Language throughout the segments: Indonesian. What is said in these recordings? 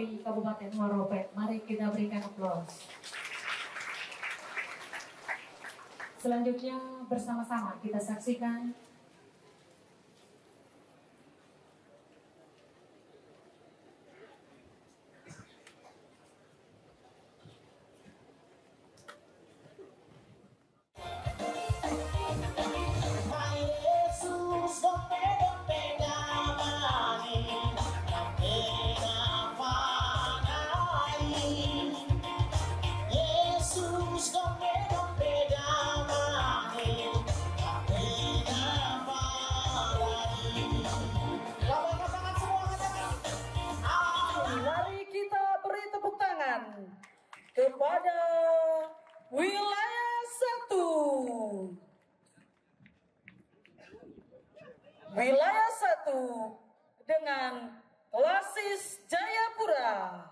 KPI Kabupaten Warope. Mari kita berikan aplaus. Selanjutnya bersama-sama kita saksikan kepada wilayah 1. Wilayah 1 dengan Klasis Jayapura.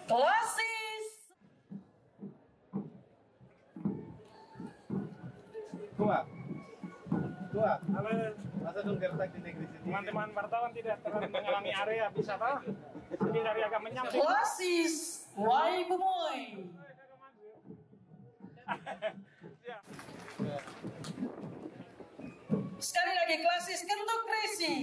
Klasis Dua. Halo. Masa dong gertak di negeri sini. Teman-teman wartawan tidak terlalu mengalami area bisa tahu. Jadi dari agak menyamping. Klasis Wai Bumoy. Sekali lagi Klasis Kentuk Resi.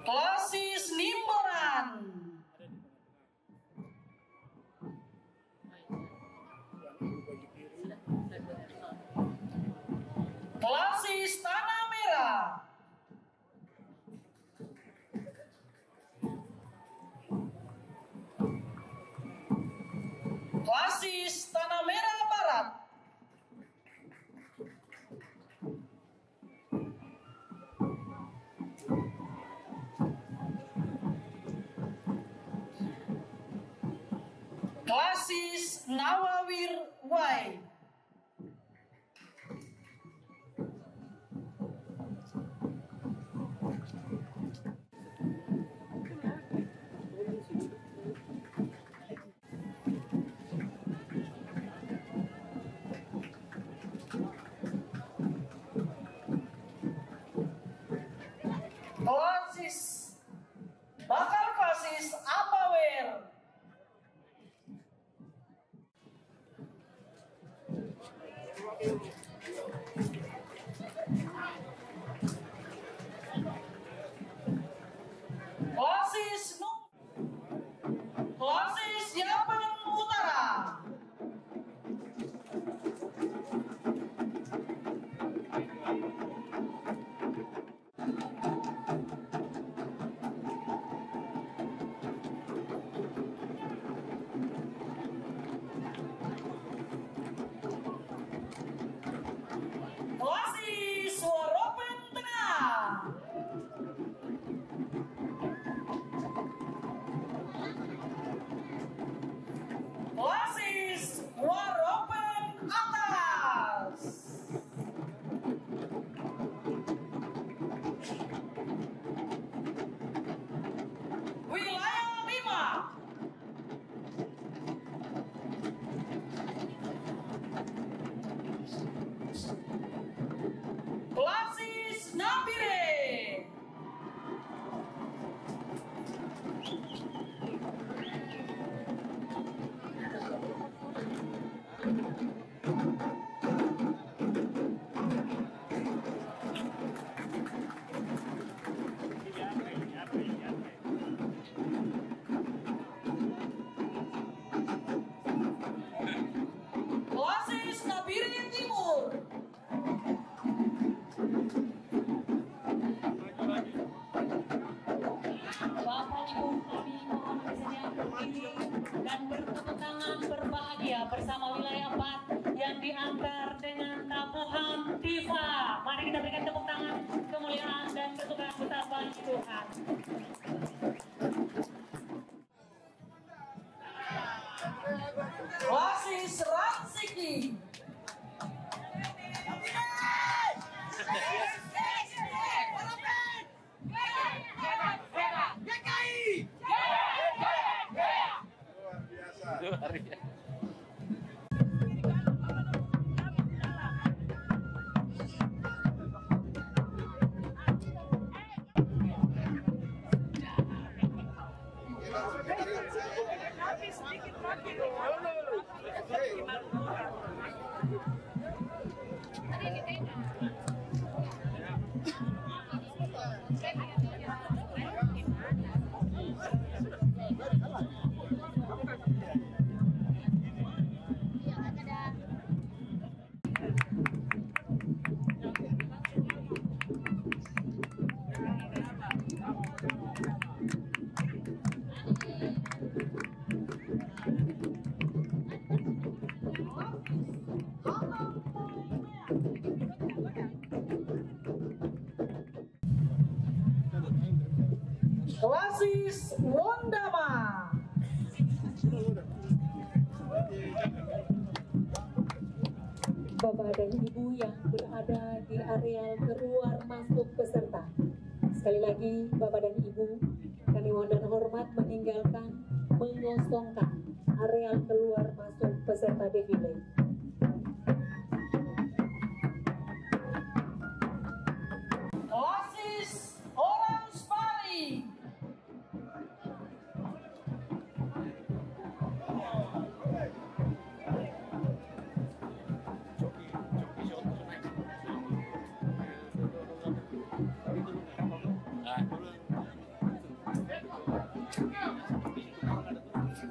Klasis Nimboran. Klasis Tanah Merah. Klasis Tanah Merah Barat. Klasis Nawawir Y. Klasis Bakal Klasis Apawer. Klasis Yapen Utara. Klasis Waropen Tengah. Klasis Waropen Atas. Wilayah 5. Klasis Nabire. Klasis Nabire Timur. Bapak Ibu kami mohon bersedia berdiri dan bertepuk tangan berbahagia bersama wilayah 4 yang diantar dengan tabuhan tifa. Mari kita berikan tepuk tangan kemuliaan dan kesukaan betapa Tuhan. Klasis Wondama. Bapak dan Ibu yang berada di areal keluar masuk peserta. Sekali lagi Bapak dan Ibu, kami mohon dan hormat meninggalkan, mengosongkan areal keluar masuk peserta defile. Klasis Orange Bali.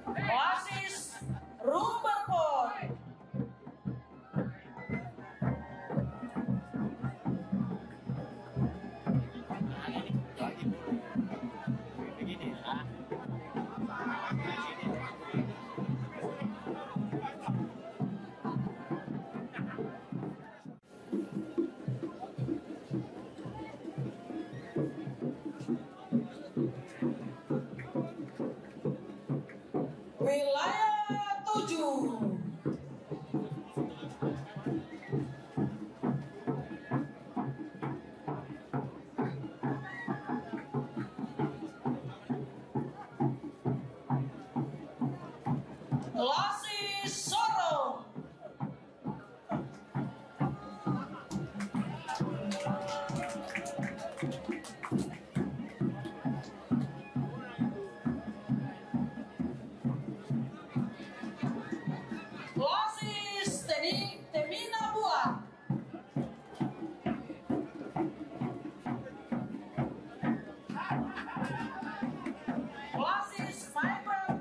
Klasis Rumberport. Wilayah 7. Klasis Sorong. Klasis Temina Buah. Klasis Vibrant.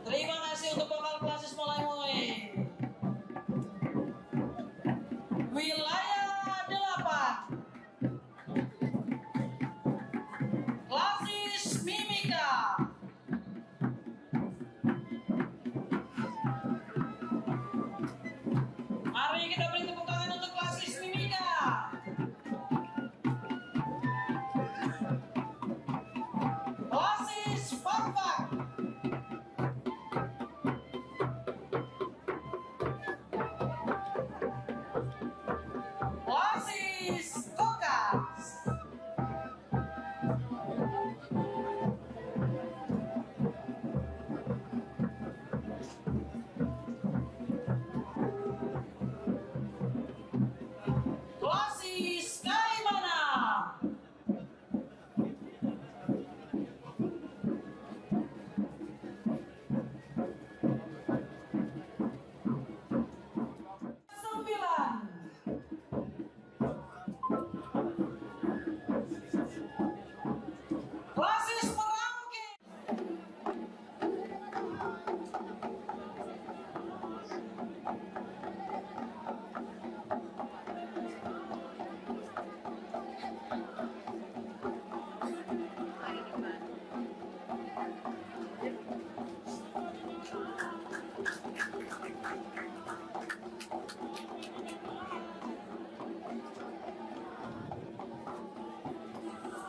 Terima kasih untuk bakal klasis mulai. Wilayah 8. Klasis Mimika. Mari kita beri tepuk tangan untuk klasis Mimika. Klasis Fakfak. Klasis Kokas. Klasis Kaimana. Sembilan. Klasis Merauke.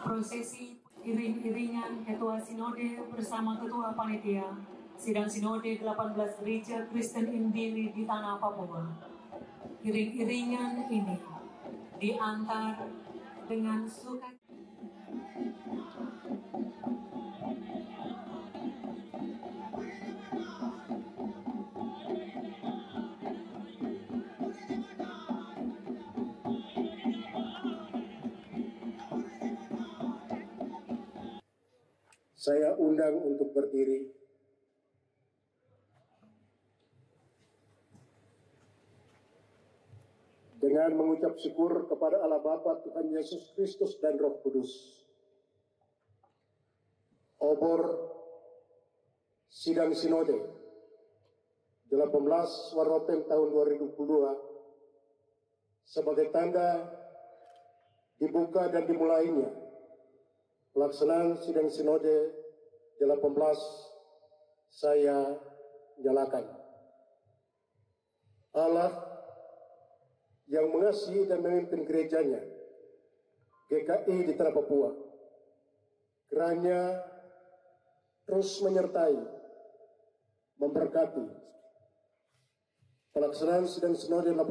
Prosesi iring-iringan Ketua Sinode bersama Ketua Panitia Sidang Sinode 18 Gereja Kristen Indiri di Tanah Papua. Iring-iringan ini diantar dengan suka. Saya undang untuk berdiri. Dengan mengucap syukur kepada Allah Bapa, Tuhan Yesus Kristus dan Roh Kudus. Obor Sidang Sinode 18 Waropeng tahun 2022 sebagai tanda dibuka dan dimulainya pelaksanaan Sidang Sinode 18 saya nyalakan. Allah yang mengasihi dan memimpin gerejanya GKI di Tanah Papua, kiranya terus menyertai, memberkati pelaksanaan Sidang Sinode 18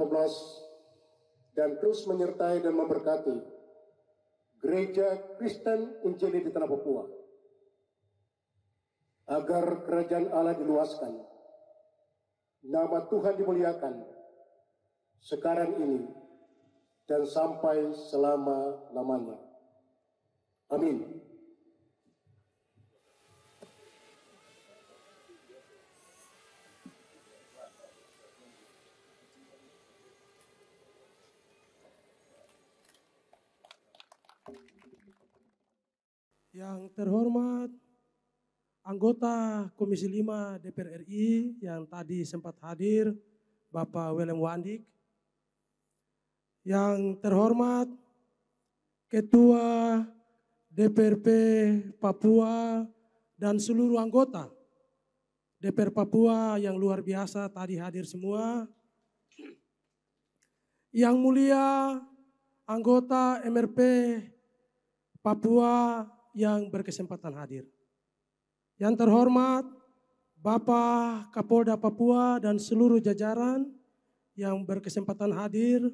dan terus menyertai dan memberkati Gereja Kristen Injili di Tanah Papua, agar kerajaan Allah diluaskan, nama Tuhan dimuliakan sekarang ini dan sampai selama-lamanya. Amin. Yang terhormat anggota Komisi 5 DPR RI yang tadi sempat hadir, Bapak Willem Wandik. Yang terhormat Ketua DPRP Papua dan seluruh anggota DPR Papua yang luar biasa tadi hadir semua. Yang mulia anggota MRP Papua yang berkesempatan hadir. Yang terhormat Bapak Kapolda Papua dan seluruh jajaran yang berkesempatan hadir,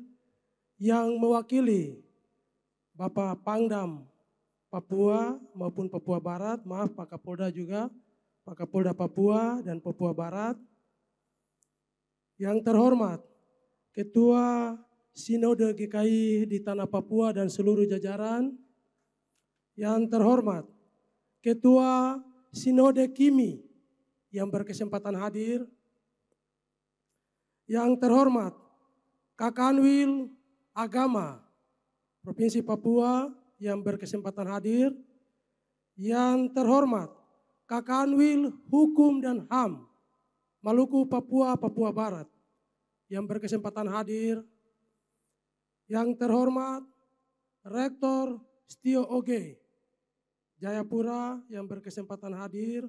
yang mewakili Bapak Pangdam Papua maupun Papua Barat, maaf Pak Kapolda juga, Pak Kapolda Papua dan Papua Barat. Yang terhormat Ketua Sinode GKI di Tanah Papua dan seluruh jajaran. Yang terhormat Ketua Sinode Kimi yang berkesempatan hadir. Yang terhormat Kakanwil Agama Provinsi Papua yang berkesempatan hadir. Yang terhormat Kakanwil Hukum dan HAM Maluku Papua Papua Barat yang berkesempatan hadir. Yang terhormat Rektor Stio Oge Jayapura yang berkesempatan hadir.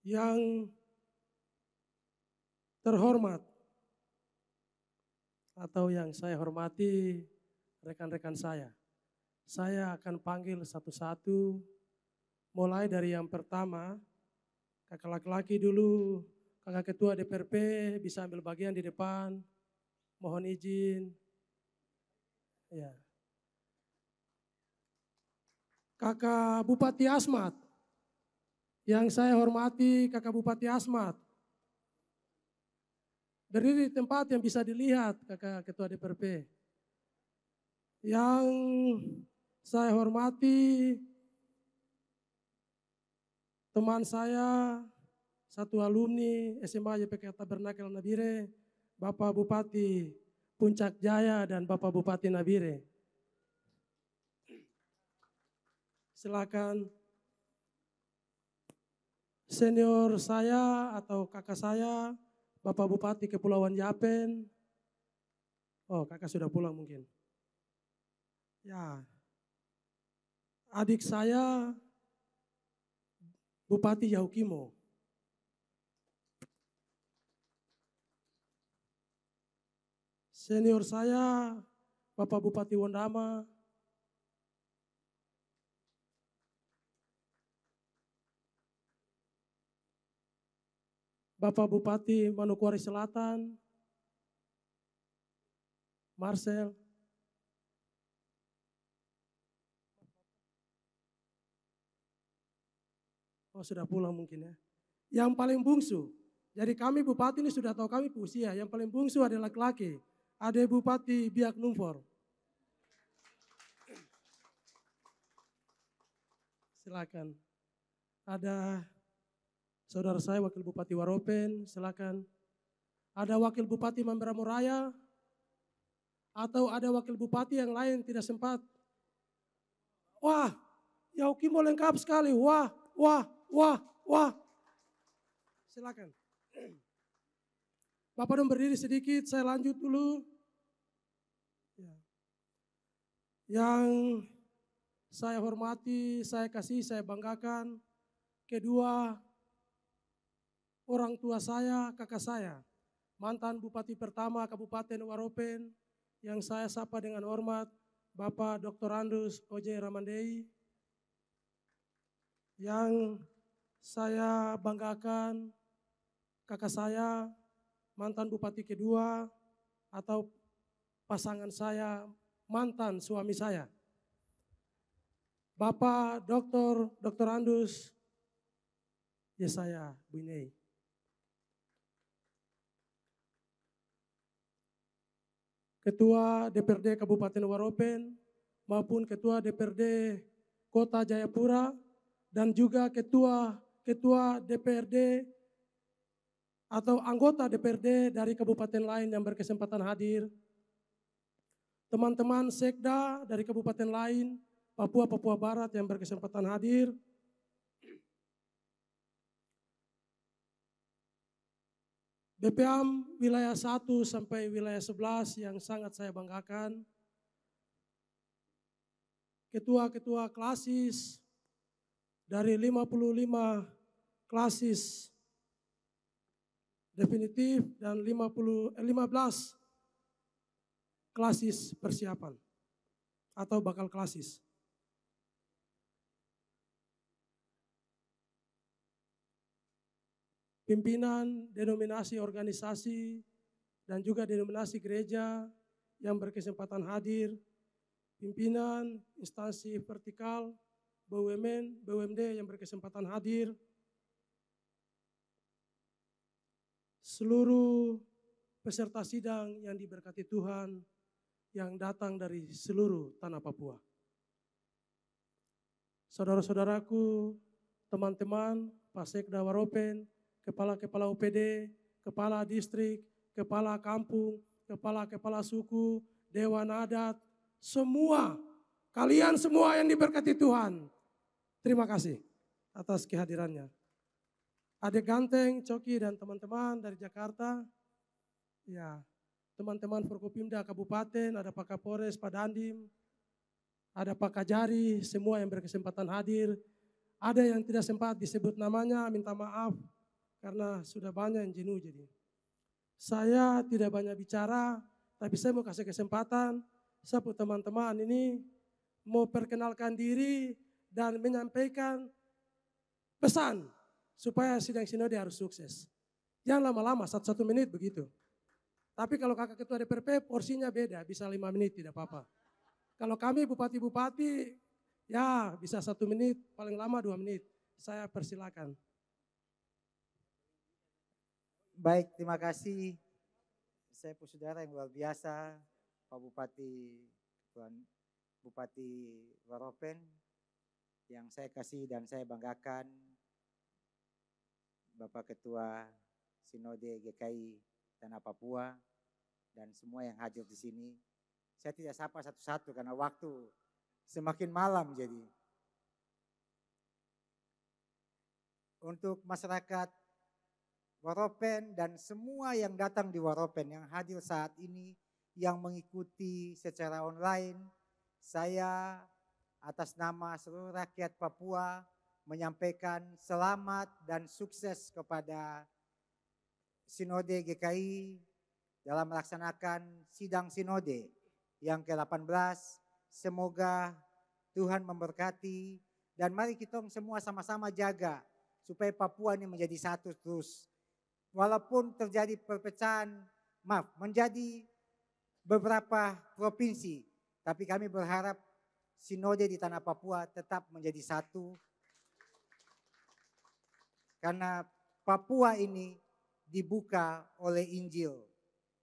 Yang terhormat atau yang saya hormati rekan-rekan saya akan panggil satu-satu, mulai dari yang pertama, kakak laki-laki dulu, kakak ketua DPRP bisa ambil bagian di depan, mohon izin. Ya. Kakak Bupati Asmat, yang saya hormati Kakak Bupati Asmat. Berdiri di tempat yang bisa dilihat Kakak Ketua DPRP. Yang saya hormati teman saya, satu alumni SMA YPK Tabernakel Nabire, Bapak Bupati Puncak Jaya dan Bapak Bupati Nabire. Silakan. Senior saya atau kakak saya, Bapak Bupati Kepulauan Yapen. Oh, kakak sudah pulang mungkin. Ya. Adik saya, Bupati Yahukimo. Senior saya, Bapak Bupati Wondama. Bapak Bupati Manokwari Selatan, Marcel. Oh, sudah pulang mungkin ya. Yang paling bungsu, jadi kami Bupati ini sudah tahu kami usia, yang paling bungsu adalah laki-laki, ada Bupati Biak Numfor. silakan. Ada saudara saya Wakil Bupati Waropen, silakan. Ada Wakil Bupati Mamberamo Raya, atau ada Wakil Bupati yang lain tidak sempat. Wah, Yaukimo lengkap sekali. Wah. Silakan. Bapak dong berdiri sedikit, saya lanjut dulu. Ya. Yang saya hormati, saya kasih, saya banggakan. Kedua, orang tua saya, kakak saya, mantan Bupati pertama Kabupaten Waropen, yang saya sapa dengan hormat, Bapak Dr. Andus Oje Ramandei. Yang saya banggakan, kakak saya, mantan Bupati kedua, atau pasangan saya, mantan suami saya, Bapak Dr. Andus Yesaya Buinei. Ketua DPRD Kabupaten Waropen maupun Ketua DPRD Kota Jayapura dan juga Ketua DPRD atau anggota DPRD dari kabupaten lain yang berkesempatan hadir. Teman-teman sekda dari kabupaten lain, Papua Barat yang berkesempatan hadir. BPAM wilayah 1 sampai wilayah 11 yang sangat saya banggakan. Ketua-ketua klasis dari 55 klasis definitif dan 15 klasis persiapan atau bakal klasis. Pimpinan denominasi organisasi dan juga denominasi gereja yang berkesempatan hadir, pimpinan instansi vertikal, BUMN, BUMD yang berkesempatan hadir, seluruh peserta sidang yang diberkati Tuhan yang datang dari seluruh tanah Papua. Saudara-saudaraku, teman-teman, Pak Sekda Waropen, kepala-kepala UPD, kepala distrik, kepala kampung, kepala suku, dewan adat, semua, kalian semua yang diberkati Tuhan. Terima kasih atas kehadirannya. Adik Ganteng, Coki dan teman-teman dari Jakarta, ya, teman-teman Forkopimda Kabupaten, ada Pak Kapolres, Pak Dandim, ada Pak Kajari, semua yang berkesempatan hadir. Ada yang tidak sempat disebut namanya, minta maaf karena sudah banyak yang jenuh jadi. Saya tidak banyak bicara, tapi saya mau kasih kesempatan, saya teman-teman ini mau perkenalkan diri dan menyampaikan pesan supaya sidang sinode harus sukses. Jangan lama-lama, 1 menit begitu. Tapi kalau kakak ketua DPRP porsinya beda, bisa 5 menit tidak apa-apa. Kalau kami bupati-bupati, ya bisa 1 menit, paling lama 2 menit. Saya persilakan. Baik, terima kasih. Saya saudara yang luar biasa, Pak Bupati, Tuan Bupati Waropen, yang saya kasih dan saya banggakan, Bapak Ketua Sinode GKI Tanah Papua, dan semua yang hadir di sini. Saya tidak sapa satu-satu karena waktu semakin malam jadi. Untuk masyarakat Waropen dan semua yang datang di Waropen yang hadir saat ini, yang mengikuti secara online, saya atas nama seluruh rakyat Papua menyampaikan selamat dan sukses kepada Sinode GKI dalam melaksanakan sidang Sinode yang ke-18. Semoga Tuhan memberkati dan mari kita semua sama-sama jaga supaya Papua ini menjadi satu terus. Walaupun terjadi perpecahan, menjadi beberapa provinsi, tapi kami berharap Sinode di Tanah Papua tetap menjadi satu. Karena Papua ini dibuka oleh Injil,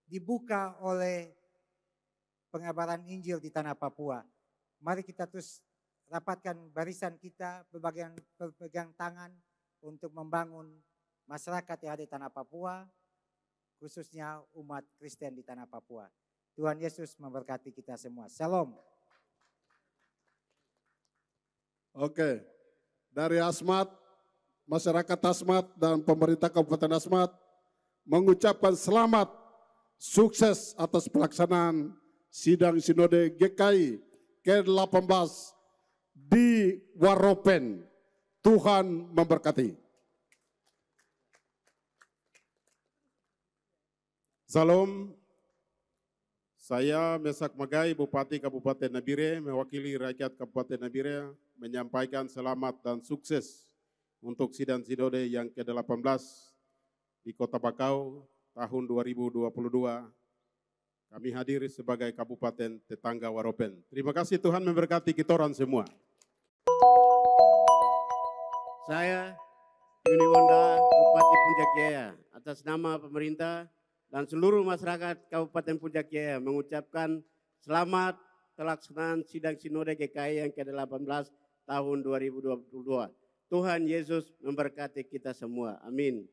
dibuka oleh pengabaran Injil di Tanah Papua. Mari kita terus rapatkan barisan kita, berpegang tangan untuk membangun masyarakat yang ada di tanah Papua, khususnya umat Kristen di tanah Papua. Tuhan Yesus memberkati kita semua. Shalom. Oke, dari Asmat, masyarakat Asmat dan pemerintah Kabupaten Asmat mengucapkan selamat sukses atas pelaksanaan sidang Sinode GKI ke-18 di Waropen. Tuhan memberkati. Salam. Saya Mesak Magai, Bupati Kabupaten Nabire, mewakili rakyat Kabupaten Nabire, menyampaikan selamat dan sukses untuk sidang Sinode yang ke-18 di Kota Bakau tahun 2022. Kami hadir sebagai Kabupaten Tetangga Waropen. Terima kasih, Tuhan memberkati kita orang semua. Saya Yuni Wonda, Bupati Puncak Jaya, atas nama pemerintah dan seluruh masyarakat Kabupaten Puncak Jaya mengucapkan selamat pelaksanaan sidang Sinode GKI yang ke-18 tahun 2022. Tuhan Yesus memberkati kita semua. Amin.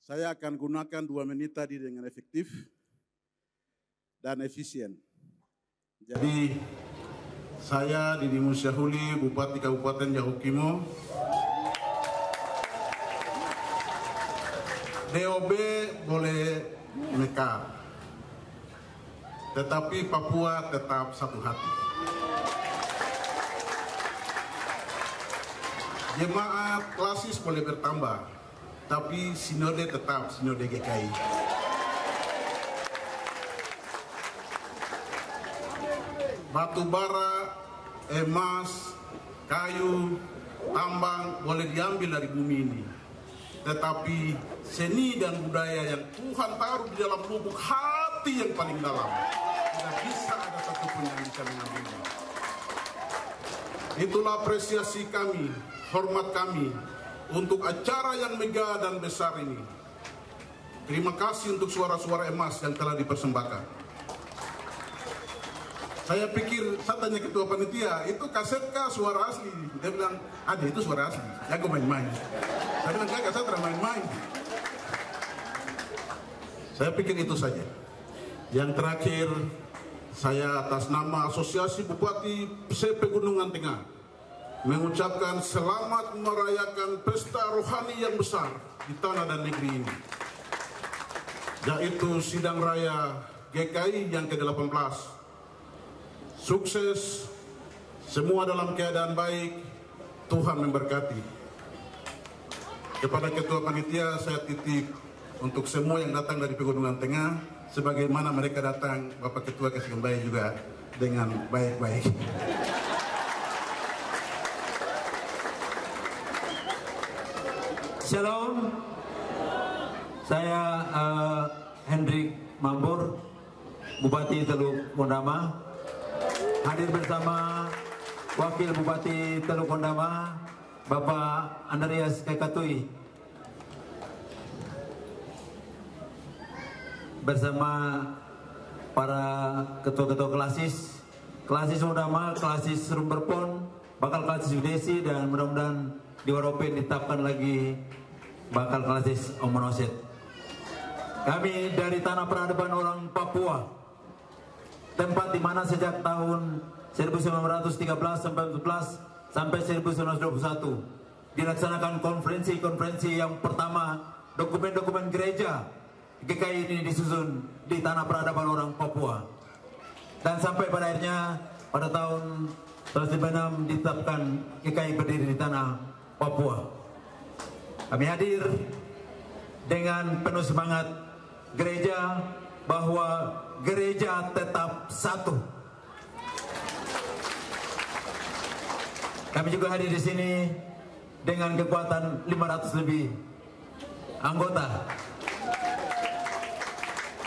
Saya akan gunakan 2 menit tadi dengan efektif dan efisien. Jadi saya Didi Musyahuli, Bupati Kabupaten Yahukimo. DOB boleh mekar, tetapi Papua tetap satu hati. Jemaat klasis boleh bertambah, tapi sinode tetap Sinode GKI. Batu bara, emas, kayu, tambang boleh diambil dari bumi ini. Tetapi seni dan budaya yang Tuhan taruh di dalam lubuk hati yang paling dalam, tidak bisa ada satupun yang bisa mengambilnya. Itulah apresiasi kami, hormat kami untuk acara yang megah dan besar ini. Terima kasih untuk suara-suara emas yang telah dipersembahkan. Saya pikir, saya tanya ketua panitia, itu kasetkah suara asli? Dia bilang, ada itu suara asli, jago main-main. Saya bilang, kagak, saya terang main-main. Saya pikir itu saja. Yang terakhir, saya atas nama Asosiasi Bupati Pegunungan Tengah mengucapkan selamat merayakan pesta rohani yang besar di tanah dan negeri ini, yaitu Sidang Raya GKI yang ke-18. Sukses, semua dalam keadaan baik, Tuhan memberkati. Kepada Ketua Panitia saya titip untuk semua yang datang dari Pegunungan Tengah, sebagaimana mereka datang, Bapak Ketua kasih kembali juga dengan baik-baik. Shalom, saya Hendrik Mambur, Bupati Teluk Kondama, hadir bersama Wakil Bupati Teluk Kondama, Bapak Andreas Kekatui, bersama para ketua-ketua klasis Kondama, klasis Rumberpon, bakal klasis Udesi, dan mudah-mudahan di Waropen ditetapkan lagi bakal klasis Omonoset. Kami dari Tanah Peradaban Orang Papua, tempat di mana sejak tahun 1913 sampai 1921 dilaksanakan konferensi yang pertama dokumen-dokumen gereja GKI ini disusun di Tanah Peradaban Orang Papua, dan sampai pada akhirnya pada tahun 1996 ditetapkan GKI berdiri di Tanah Papua. Kami hadir dengan penuh semangat gereja bahwa gereja tetap satu. Kami juga hadir di sini dengan kekuatan 500 lebih anggota.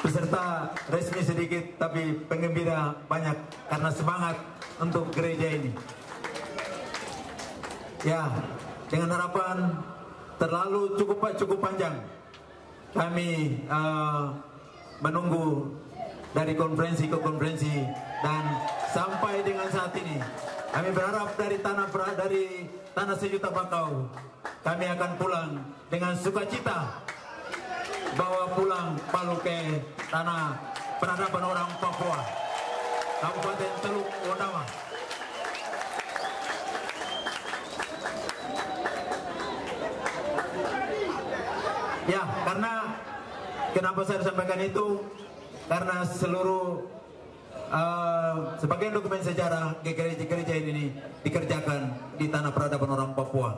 Peserta resmi sedikit tapi pengembira banyak karena semangat untuk gereja ini. Ya, dengan harapan terlalu cukup panjang, kami menunggu dari konferensi ke konferensi, dan sampai dengan saat ini. Kami berharap dari tanah sejuta bakau, kami akan pulang dengan sukacita, bawa pulang Palu ke tanah peradaban orang Papua, Kabupaten Teluk Wondama. Ya, karena kenapa saya sampaikan itu? Karena seluruh sebagian dokumen sejarah gereja ini dikerjakan di tanah peradaban orang Papua,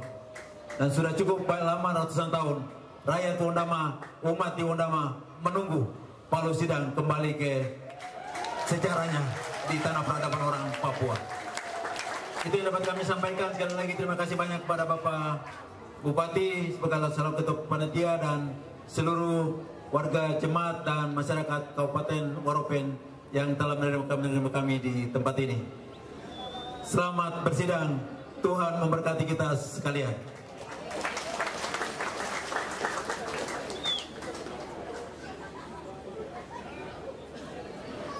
dan sudah cukup lama, ratusan tahun rakyat Wondama, umat di Wondama menunggu Palu Sidang kembali ke sejarahnya di tanah peradaban orang Papua. Itu yang dapat kami sampaikan. Sekali lagi terima kasih banyak kepada Bapak Bupati sebagai salah ketua panitia dan seluruh warga jemaat dan masyarakat Kabupaten Waropen yang telah menerima kami di tempat ini. Selamat bersidang. Tuhan memberkati kita sekalian.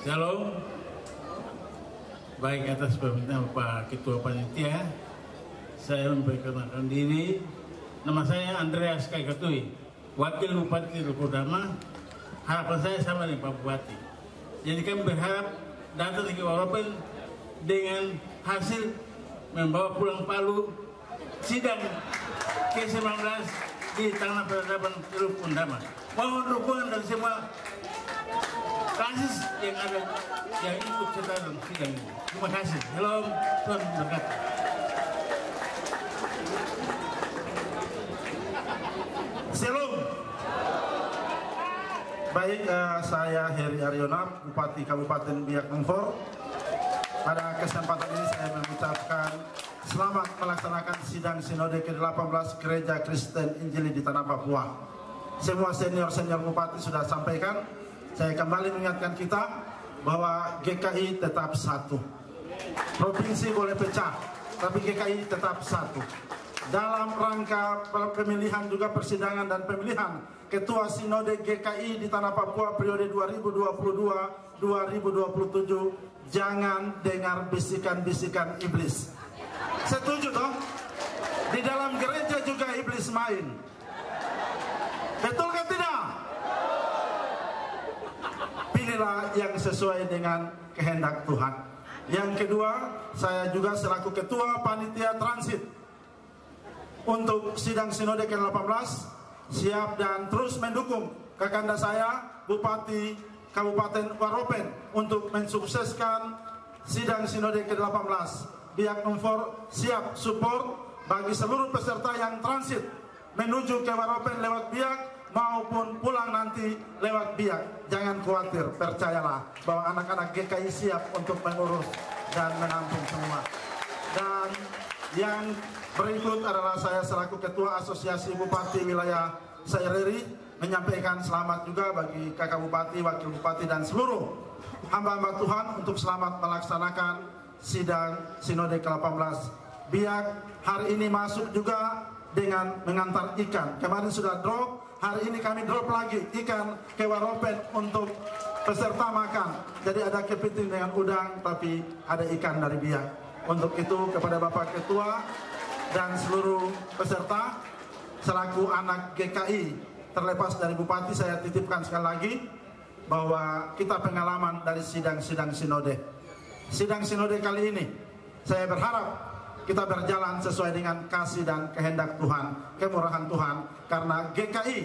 Shalom. Baik, atas permintaan Pak Ketua Panitia, saya memperkenalkan diri. Nama saya Andreas Kaikatui, Wakil Bupati Teluk Wondama. Harapan saya sama dengan Pak Bupati. Jadi kami berharap datang ke Waropen dengan hasil membawa pulang Palu Sidang ke-19 di tanah peradaban Teluk Wondama. Mohon dukungan dari semua klasis yang ada yang ikut serta dalam sidang ini. Terima kasih. Shalom, Tuhan memberkati. Shalom. Baik, saya Heri Aryono, Bupati Kabupaten Biak Numfor. Pada kesempatan ini saya mengucapkan selamat melaksanakan sidang Sinode ke-18 Gereja Kristen Injili di Tanah Papua. Semua senior-senior Bupati sudah sampaikan. Saya kembali mengingatkan kita bahwa GKI tetap satu. Provinsi boleh pecah, tapi GKI tetap satu. Dalam rangka pemilihan juga persidangan dan pemilihan Ketua Sinode GKI di Tanah Papua periode 2022-2027, jangan dengar bisikan-bisikan iblis. Setuju toh? Di dalam gereja juga iblis main. Betul kan tidak? Pilihlah yang sesuai dengan kehendak Tuhan. Yang kedua, saya juga selaku Ketua Panitia Transit untuk sidang Sinode ke-18 siap dan terus mendukung kakanda saya Bupati Kabupaten Waropen untuk mensukseskan sidang Sinode ke-18. Biak Numfor siap support bagi seluruh peserta yang transit menuju ke Waropen lewat Biak maupun pulang nanti lewat Biak. Jangan khawatir, percayalah bahwa anak-anak GKI siap untuk mengurus dan menampung semua. Dan yang berikut adalah saya selaku Ketua Asosiasi Bupati Wilayah Saireri menyampaikan selamat juga bagi kakak Bupati, Wakil Bupati dan seluruh hamba-hamba Tuhan untuk selamat melaksanakan sidang Sinode ke-18 Biak. Hari ini masuk juga dengan mengantar ikan. Kemarin sudah drop, hari ini kami drop lagi ikan ke Waropen untuk peserta makan. Jadi ada kepiting dengan udang, tapi ada ikan dari Biak. Untuk itu kepada Bapak Ketua dan seluruh peserta selaku anak GKI terlepas dari Bupati, saya titipkan sekali lagi bahwa kita pengalaman dari sidang-sidang Sinode. Sidang Sinode kali ini saya berharap kita berjalan sesuai dengan kasih dan kehendak Tuhan, kemurahan Tuhan. Karena GKI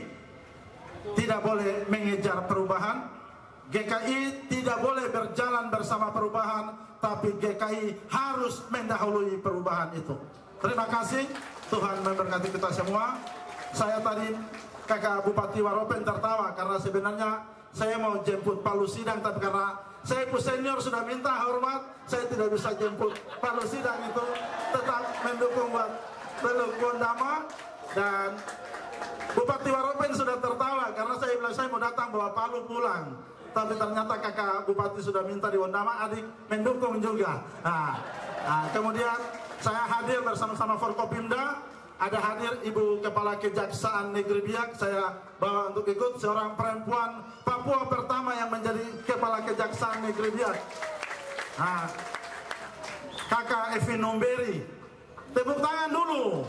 tidak boleh mengejar perubahan, GKI tidak boleh berjalan bersama perubahan, tapi GKI harus mendahului perubahan itu. Terima kasih, Tuhan memberkati kita semua. Saya tadi kakak Bupati Waropen tertawa karena sebenarnya saya mau jemput Palu Sidang, tapi karena saya pun senior sudah minta hormat, saya tidak bisa jemput Palu Sidang itu. Tetap mendukung buat Teluk Wondama. Dan Bupati Waropen sudah tertawa karena saya bilang saya mau datang bawa Palu pulang, tapi ternyata kakak Bupati sudah minta di Wondama, adik mendukung juga. Kemudian saya hadir bersama-sama Forkopimda, ada hadir Ibu Kepala Kejaksaan Negeri Biak, saya bawa untuk ikut, seorang perempuan Papua pertama yang menjadi Kepala Kejaksaan Negeri Biak. Kakak Evi Nomberi. Tepuk tangan dulu.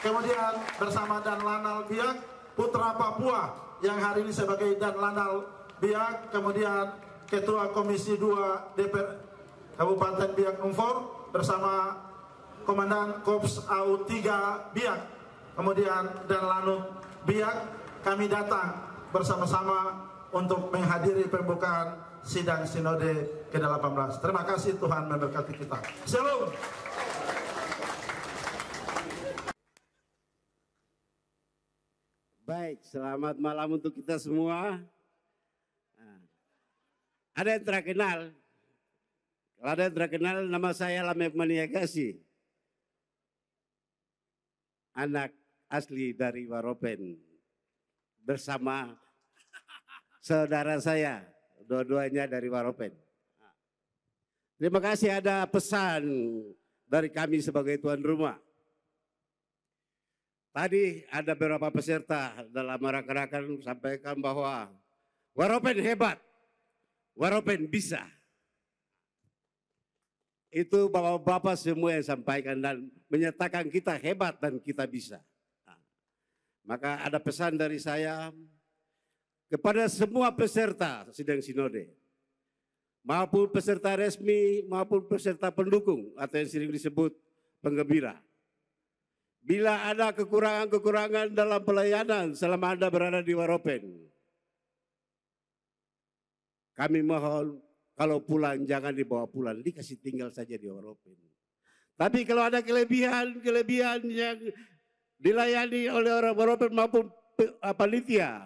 Kemudian bersama Dan Lanal Biak, Putra Papua yang hari ini sebagai Dan Lanal Biak, kemudian Ketua Komisi 2 DPR Kabupaten Biak Numfor bersama Komandan Korps AU 3 Biak, kemudian Dan Lanut Biak, kami datang bersama-sama untuk menghadiri pembukaan sidang Sinode ke-18. Terima kasih, Tuhan memberkati kita. Shalom. Baik, selamat malam untuk kita semua. Ada yang terkenal? Kalau ada yang terkenal, nama saya Lamek Maniagasi. Anak asli dari Waropen. Bersama saudara saya, dua-duanya dari Waropen. Terima kasih, ada pesan dari kami sebagai tuan rumah. Tadi ada beberapa peserta dalam rakan-rakan sampaikan bahwa Waropen hebat, Waropen bisa. Itu bapak-bapak semua yang sampaikan dan menyatakan kita hebat dan kita bisa. Maka ada pesan dari saya kepada semua peserta sidang sinode, maupun peserta resmi maupun peserta pendukung atau yang sering disebut penggembira. Bila ada kekurangan-kekurangan dalam pelayanan selama Anda berada di Waropen, kami mohon kalau pulang jangan dibawa pulang, dikasih tinggal saja di Waropen. Tapi kalau ada kelebihan yang dilayani oleh orang Waropen maupun panitia,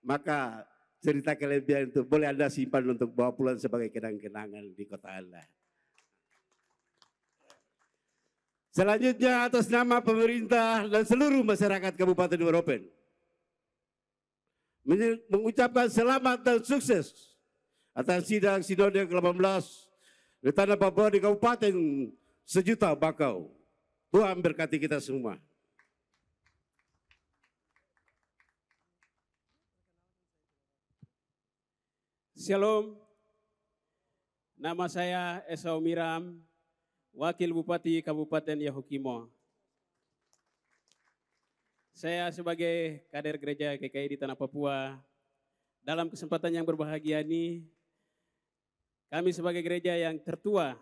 maka cerita kelebihan itu boleh Anda simpan untuk bawa pulang sebagai kenang-kenangan di kota Anda. Selanjutnya atas nama pemerintah dan seluruh masyarakat Kabupaten Waropen mengucapkan selamat dan sukses atas sidang Sinode ke-18 di Tanah Papua di Kabupaten Sejuta Bakau. Tuhan berkati kita semua. Shalom, nama saya Esau Miram, Wakil Bupati Kabupaten Yahukimo. Saya sebagai kader gereja GKI di Tanah Papua, dalam kesempatan yang berbahagia ini, kami sebagai gereja yang tertua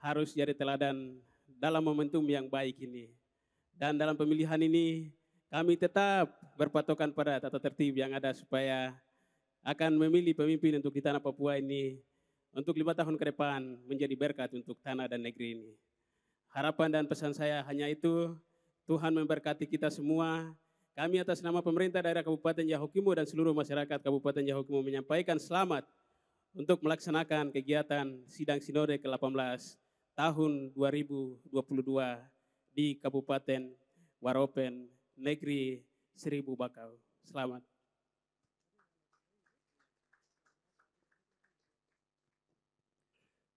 harus jadi teladan dalam momentum yang baik ini. Dan dalam pemilihan ini, kami tetap berpatokan pada tata tertib yang ada supaya akan memilih pemimpin untuk di Tanah Papua ini untuk 5 tahun ke depan menjadi berkat untuk tanah dan negeri ini. Harapan dan pesan saya hanya itu, Tuhan memberkati kita semua. Kami atas nama pemerintah daerah Kabupaten Yahukimo dan seluruh masyarakat Kabupaten Yahukimo menyampaikan selamat untuk melaksanakan kegiatan Sidang Sinode ke-18 tahun 2022 di Kabupaten Waropen, Negeri Seribu Bakau. Selamat.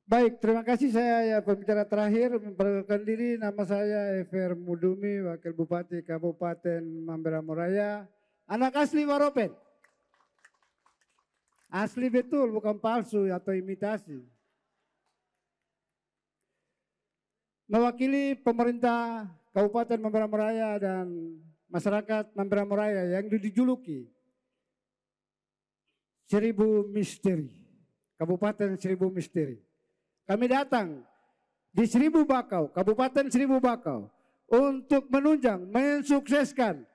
Baik, terima kasih. Saya pembicara terakhir memperkenalkan diri. Nama saya Ever Mudumi, Wakil Bupati Kabupaten Mamberamo Raya, anak asli Waropen. Asli betul, bukan palsu atau imitasi. Mewakili pemerintah Kabupaten Mamberamo Raya dan masyarakat Mamberamo Raya yang dijuluki Seribu Misteri, Kabupaten Seribu Misteri. Kami datang di Seribu Bakau, Kabupaten Seribu Bakau, untuk menunjang, mensukseskan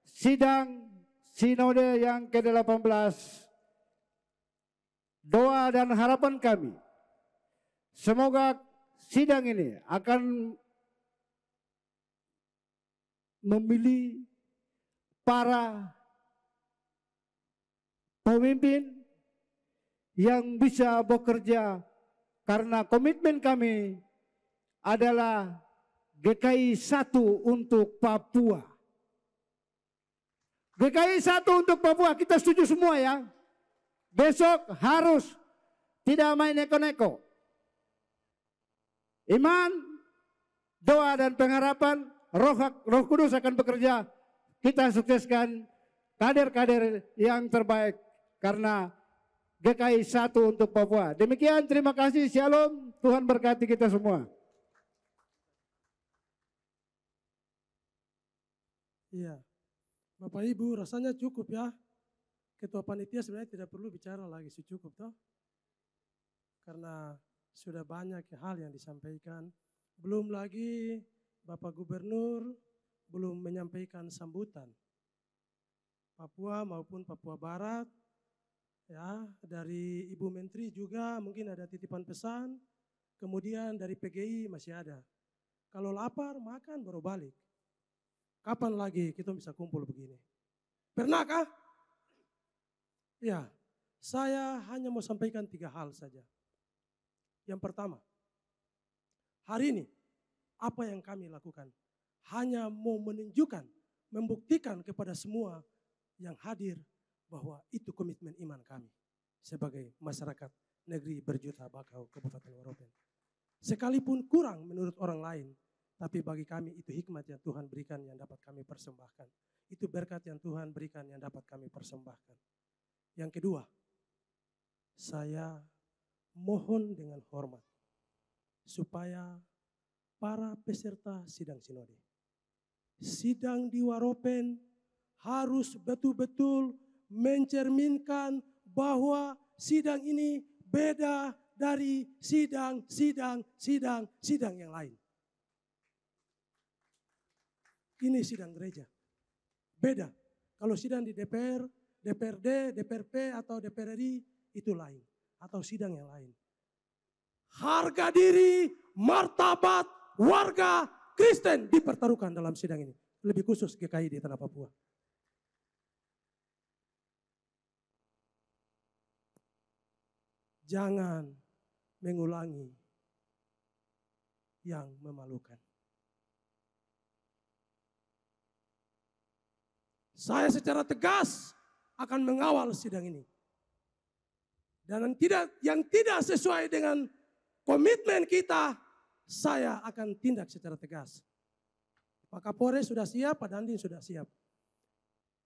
sidang Sinode yang ke-18. Doa dan harapan kami, semoga sidang ini akan memilih para pemimpin yang bisa bekerja. Karena komitmen kami adalah GKI 1 untuk Papua. GKI 1 untuk Papua, kita setuju semua ya. Besok harus tidak main neko-neko. Iman, doa dan pengharapan, Roh Kudus akan bekerja. Kita sukseskan kader-kader yang terbaik. Karena GKI 1 untuk Papua. Demikian, terima kasih, shalom, Tuhan berkati kita semua. Iya, Bapak Ibu rasanya cukup ya. Ketua panitia sebenarnya tidak perlu bicara lagi, cukup toh. Karena sudah banyak hal yang disampaikan. Belum lagi Bapak Gubernur belum menyampaikan sambutan. Papua maupun Papua Barat, ya, dari Ibu Menteri juga mungkin ada titipan pesan. Kemudian dari PGI masih ada. Kalau lapar makan baru balik. Kapan lagi kita bisa kumpul begini? Pernahkah? Ya, saya hanya mau sampaikan 3 hal saja. Yang pertama, hari ini apa yang kami lakukan hanya mau menunjukkan, membuktikan kepada semua yang hadir bahwa itu komitmen iman kami sebagai masyarakat negeri berjuta bakau Kabupaten Waropen. Sekalipun kurang menurut orang lain, tapi bagi kami itu hikmat yang Tuhan berikan yang dapat kami persembahkan. Itu berkat yang Tuhan berikan yang dapat kami persembahkan. Yang kedua, saya mohon dengan hormat supaya para peserta sidang sinode, sidang di Waropen harus betul-betul mencerminkan bahwa sidang ini beda dari sidang yang lain. Ini sidang gereja. Beda. Kalau sidang di DPR, DPRD, DPRP atau DPR RI itu lain. Atau sidang yang lain. Harga diri, martabat, warga Kristen dipertaruhkan dalam sidang ini. Lebih khusus GKI di Tanah Papua. Jangan mengulangi yang memalukan. Saya secara tegas akan mengawal sidang ini. Dan yang tidak sesuai dengan komitmen kita, saya akan tindak secara tegas. Pak Kapolres sudah siap, Pak Dandim sudah siap.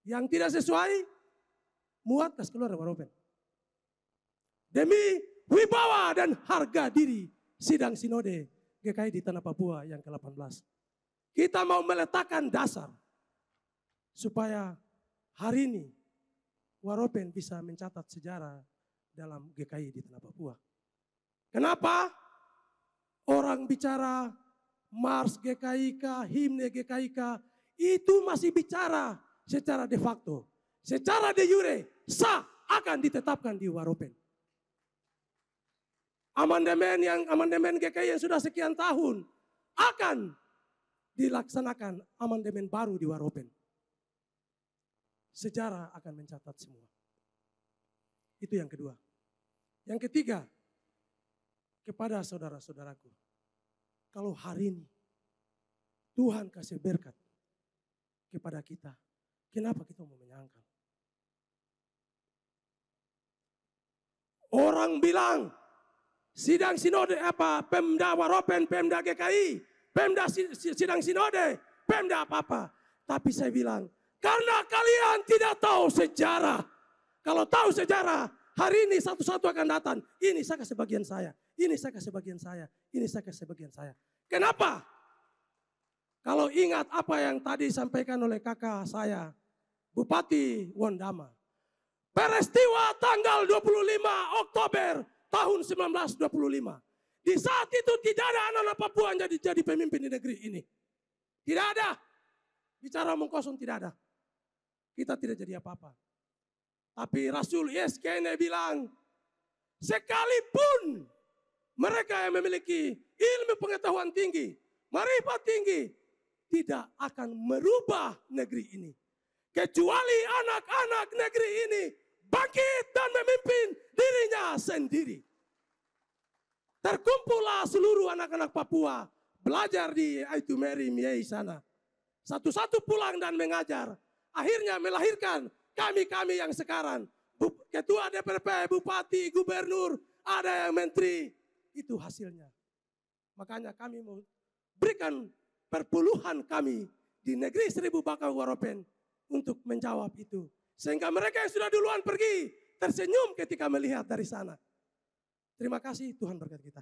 Yang tidak sesuai, muat kas keluar dari Waropen. Demi wibawa dan harga diri sidang sinode GKI di Tanah Papua yang ke-18. Kita mau meletakkan dasar supaya hari ini Waropen bisa mencatat sejarah dalam GKI di Tanah Papua. Kenapa? Orang bicara Mars GKIK, himne GKIK, itu masih bicara secara de facto. Secara de jure, sah akan ditetapkan di Waropen. Amandemen GKI yang sudah sekian tahun akan dilaksanakan amandemen baru di Waropen. Sejarah akan mencatat semua. Itu yang kedua. Yang ketiga, kepada saudara-saudaraku, kalau hari ini Tuhan kasih berkat kepada kita, kenapa kita mau menyangkal? Orang bilang sidang sinode Pemda Waropen, Pemda GKI, Pemda sidang sinode, Pemda apa-apa. Tapi saya bilang, karena kalian tidak tahu sejarah. Kalau tahu sejarah, hari ini satu-satu akan datang. Ini saya kasih bagian saya, ini saya kasih bagian saya, ini saya kasih bagian saya. Kenapa? Kalau ingat apa yang tadi disampaikan oleh kakak saya, Bupati Wondama. Peristiwa tanggal 25 Oktober tahun 1925. Di saat itu tidak ada anak-anak Papua yang jadi pemimpin di negeri ini. Tidak ada. Bicara omong kosong tidak ada. Kita tidak jadi apa-apa. Tapi Rasul Yeskene bilang, sekalipun mereka yang memiliki ilmu pengetahuan tinggi, marifat tinggi, tidak akan merubah negeri ini. Kecuali anak-anak negeri ini bangkit dan memimpin dirinya sendiri. Terkumpullah seluruh anak-anak Papua belajar di Aitumeri Miei sana. Satu-satu pulang dan mengajar. Akhirnya melahirkan kami-kami yang sekarang. Ketua DPRP, Bupati, Gubernur, ada yang menteri. Itu hasilnya. Makanya kami mau berikan perpuluhan kami di negeri 1000 bakau Waropen untuk menjawab itu. Sehingga mereka yang sudah duluan pergi tersenyum ketika melihat dari sana. Terima kasih, Tuhan berkati kita.